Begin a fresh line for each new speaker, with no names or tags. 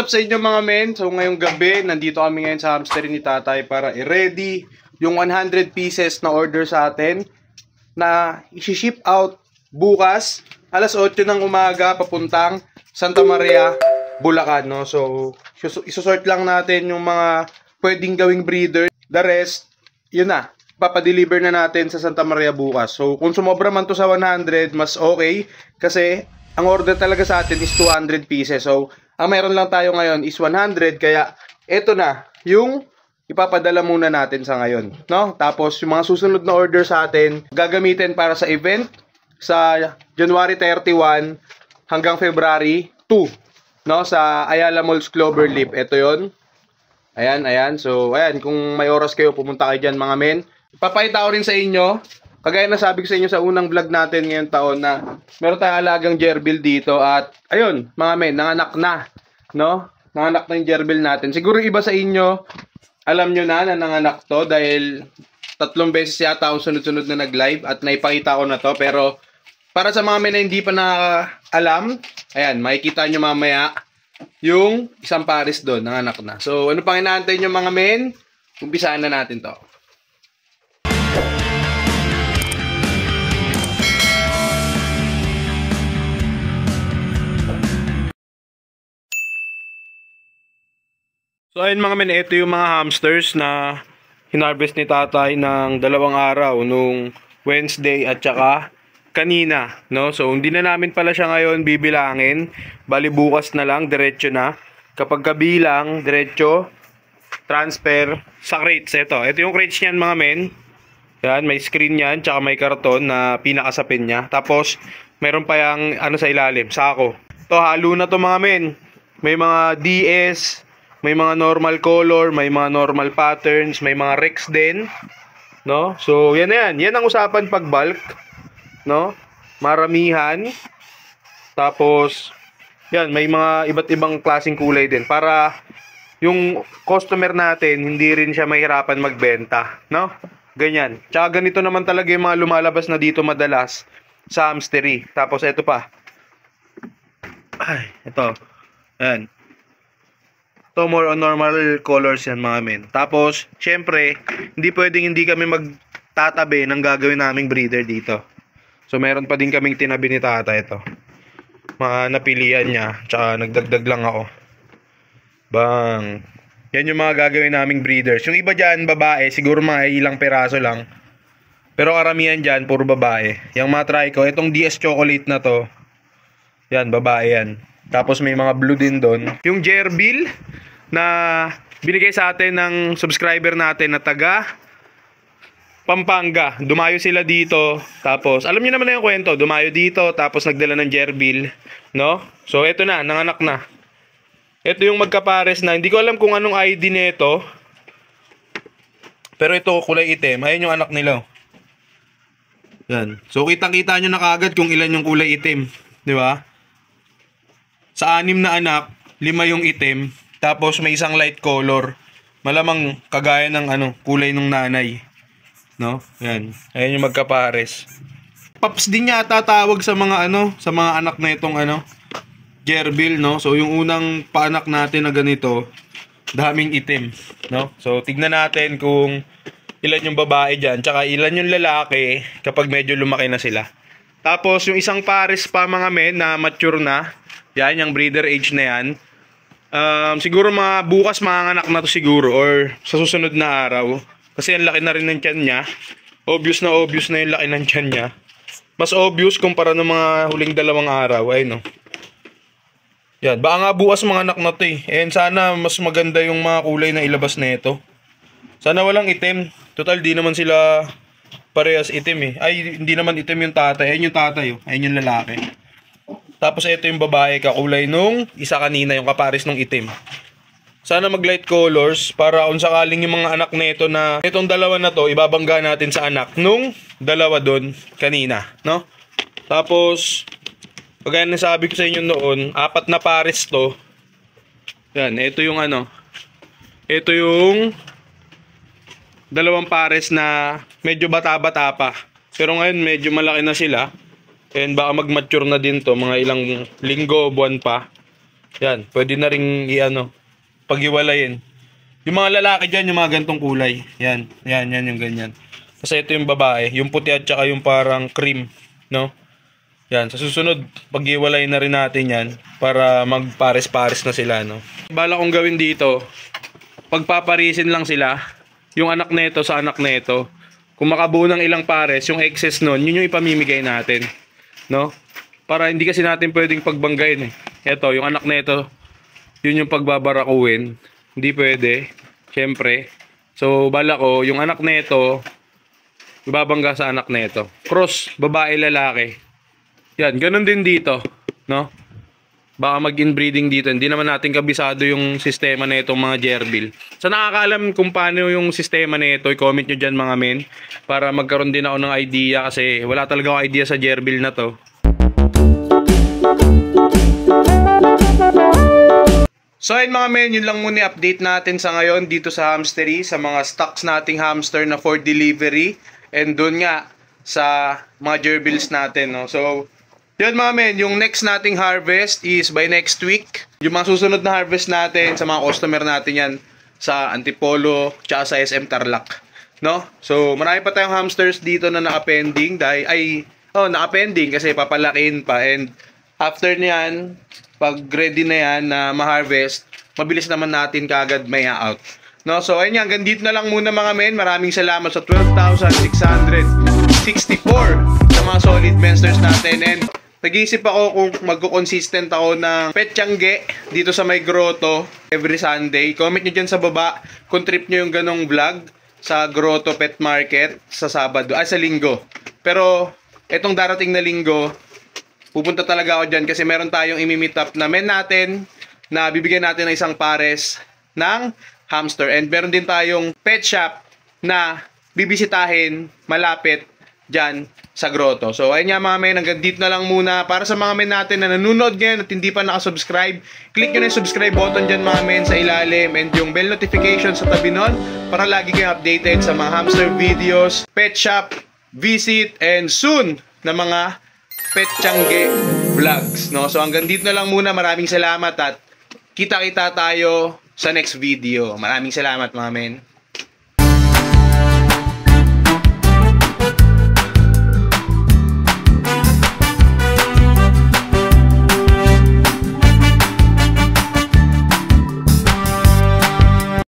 up sa inyo mga men? So ngayong gabi, nandito kami ngayon sa hamster ni tatay para i-ready yung 100 pieces na order sa atin na isi-ship out bukas alas 8 ng umaga papuntang Santa Maria, Bulacan, no? So isusort lang natin yung mga pwedeng gawing breeder. The rest, yun na, papadeliver na natin sa Santa Maria bukas. So kung sumobra man to sa 100, mas okay kasi ang order talaga sa atin is 200 pieces. So ang meron lang tayo ngayon is 100, kaya eto na yung ipapadala muna natin sa ngayon, no? Tapos yung mga susunod na order sa atin gagamitin para sa event sa January 31 hanggang February 2, no? Sa Ayala Malls Cloverleaf. Ito yon. Ayan. So ayan, kung may oras kayo, pumunta kayo dyan mga men. Ipapakita ko rin sa inyo, kagaya na sabi ko sa inyo sa unang vlog natin ngayong taon, na meron tayong alagang gerbil dito. At ayun mga men, nanganak na, no? Nanganak na yung gerbil natin. Siguro iba sa inyo, alam nyo na nanganak to dahil 3 beses yata akong sunod-sunod na nag-live at naipakita ko na to. Pero para sa mga men na hindi pa nakaalam, ayan, makikita nyo mamaya yung isang pares doon, nanganak na. So ano pang inaantay nyo mga men? Umpisaan na natin to. So ayun mga men, ito yung mga hamsters na hinarvest ni tatay ng 2 araw, nung Wednesday at saka kanina, no? So hindi na namin pala siya ngayon bibilangin, bali bukas na lang, diretso na. Kapag kabilang, diretso transfer sa crates. Ito yung crates niyan mga men. Yan, may screen yan, tsaka may karton na pinakasapin niya. Tapos meron pa yung ano sa ilalim, sako. To halo na to mga men. May mga DS, may mga normal color, may mga normal patterns, may mga Rex din, no? So yan na yan. Yan ang usapan pag bulk, no? Maramihan. Tapos yan, may mga iba't ibang klaseng kulay din para yung customer natin hindi rin siya mahirapan magbenta, no? Ganyan. Tsaka ganito naman talaga yung mga lumalabas na dito madalas sa hamstery. Tapos ito pa. Ay, ito. Ayan. So more on normal colors yan mga men. Tapos, syempre, hindi pwedeng hindi kami magtatabi ng gagawin naming breeder dito. So meron pa din kaming tinabi ni tata ito. Mga napilian niya, tsaka nagdagdag lang ako. Bang. Yan yung mga gagawin naming breeders. Yung iba dyan, babae, siguro mga ilang peraso lang. Pero karamihan dyan, puro babae. Yung mga trico, itong DS chocolate na to, yan, babae yan. Tapos may mga blue din doon. Yung gerbil na binigay sa atin ng subscriber natin na taga Pampanga. Dumayo sila dito. Tapos alam niyo naman na yung kwento. Dumayo dito tapos nagdala ng gerbil, no? So ito na, nanganak na. Ito yung magkapares na hindi ko alam kung anong ID nito. Pero ito kulay itim. Ayun yung anak nila. Yan. So kitang-kita nyo na kaagad kung ilan yung kulay itim, di ba? Sa 6 na anak, 5 yung itim, tapos may isang light color. Malamang kagaya ng kulay ng nanay. No? Yan. Ayan yung magkapares. Paps din yata tawag sa mga sa mga anak na itong gerbil, no? So yung unang paanak natin na ganito, daming itim, no? So tignan natin kung ilan yung babae diyan, tsaka ilan yung lalaki kapag medyo lumaki na sila. Tapos yung isang pares pa mga men na mature na, yan, yung breeder age na yan. Siguro mga bukas manganganak na to siguro or sa susunod na araw. Kasi ang laki na rin ng tiyan niya. Obvious na yung laki ng tiyan niya. Mas obvious kumpara ng mga huling 2 araw. Ay no. Yan, baka nga bukas manganak na to eh. And sana mas maganda yung mga kulay na ilabas na ito. Sana walang itim. Total di naman sila parehas itim eh. Ay, hindi naman itim yung tatay. Ayun yung tatay oh. Ayun yung lalaki. Tapos ito yung babae, kakulay nung isa kanina, yung kapares nung itim. Sana mag light colors para kung sakaling yung mga anak nito na itong 2 na to, ibabangga natin sa anak nung 2 doon kanina, no? Tapos kagaya na sabi ko sa inyo noon, 4 na pares to. Yan, ito yung ito yung 2 pares na medyo bata-bata pa. Pero ngayon medyo malaki na sila. And baka mag-mature na din to, mga ilang linggo, buwan pa. Yan, pwede na ring paghiwalayin. Yung mga lalaki dyan, yung mga gantong kulay. Yan yung ganyan. Kasi ito yung babae, yung puti at saka yung parang cream, no? Yan, sa susunod, paghiwalay na rin natin yan para magpares-pares na sila, no? Bala kong gawin dito, pagpaparisin lang sila, yung anak nito sa anak nito. Kung makabuo ng ilang pares, yung excess nun, yun yung ipamimigay natin, no? Para hindi kasi natin pwedeng pagbanggain eh. Ito, yung anak nito, yun yung pagbabarakuin. Hindi pwede, syempre. So, bala ko, yung anak nito, ibabangga sa anak nito. Cross, babae, lalaki. Yan, ganun din dito, no? Baka mag-inbreeding dito. Hindi naman natin kabisado yung sistema na itong mga gerbil. Sa nakakaalam kung paano yung sistema na ito, i-comment nyo dyan mga men. Para magkaroon din ako ng idea kasi wala talaga akong idea sa gerbil na to. So ayun mga men, yun lang muna update natin sa ngayon dito sa hamstery, sa mga stocks nating hamster na for delivery. And dun nga, sa mga gerbils natin, no? So, yun mga men, yung next nating harvest is by next week. Yung mga susunod na harvest natin sa mga customer natin yan sa Antipolo, tsaka sa SM Tarlac, no? So, marami pa tayong hamsters dito na naka-pending dahil naka-pending kasi papalakin pa. And after niyan, pag ready na yan na ma-harvest, mabilis naman natin kagad may out. No, so ayun yan, hanggang dito na lang muna mga men. Maraming salamat sa 12,664 sa mga solid mensters natin. And nag-iisip ako kung magko-consistent ako ng petsyangge dito sa may grotto every Sunday. Comment nyo dyan sa baba kung trip nyo yung ganong vlog sa grotto pet market sa Sabado, sa Linggo. Pero etong darating na Linggo, pupunta talaga ako dyan kasi meron tayong imi-meet up na men natin na bibigyan natin ng isang pares ng hamster. And meron din tayong pet shop na bibisitahin malapit dyan sa grotto. So ayun nga mga men, hanggang dito na lang muna. Para sa mga men natin na nanonood ngayon at hindi pa nakasubscribe, click nyo na yung subscribe button dyan mga men sa ilalim and yung bell notification sa tabi nun para lagi kayong updated sa mga hamster videos, pet shop, visit, and soon na mga petsyangge vlogs, no? So hanggang dito na lang muna. Maraming salamat at kita-kita tayo sa next video. Maraming salamat mga men.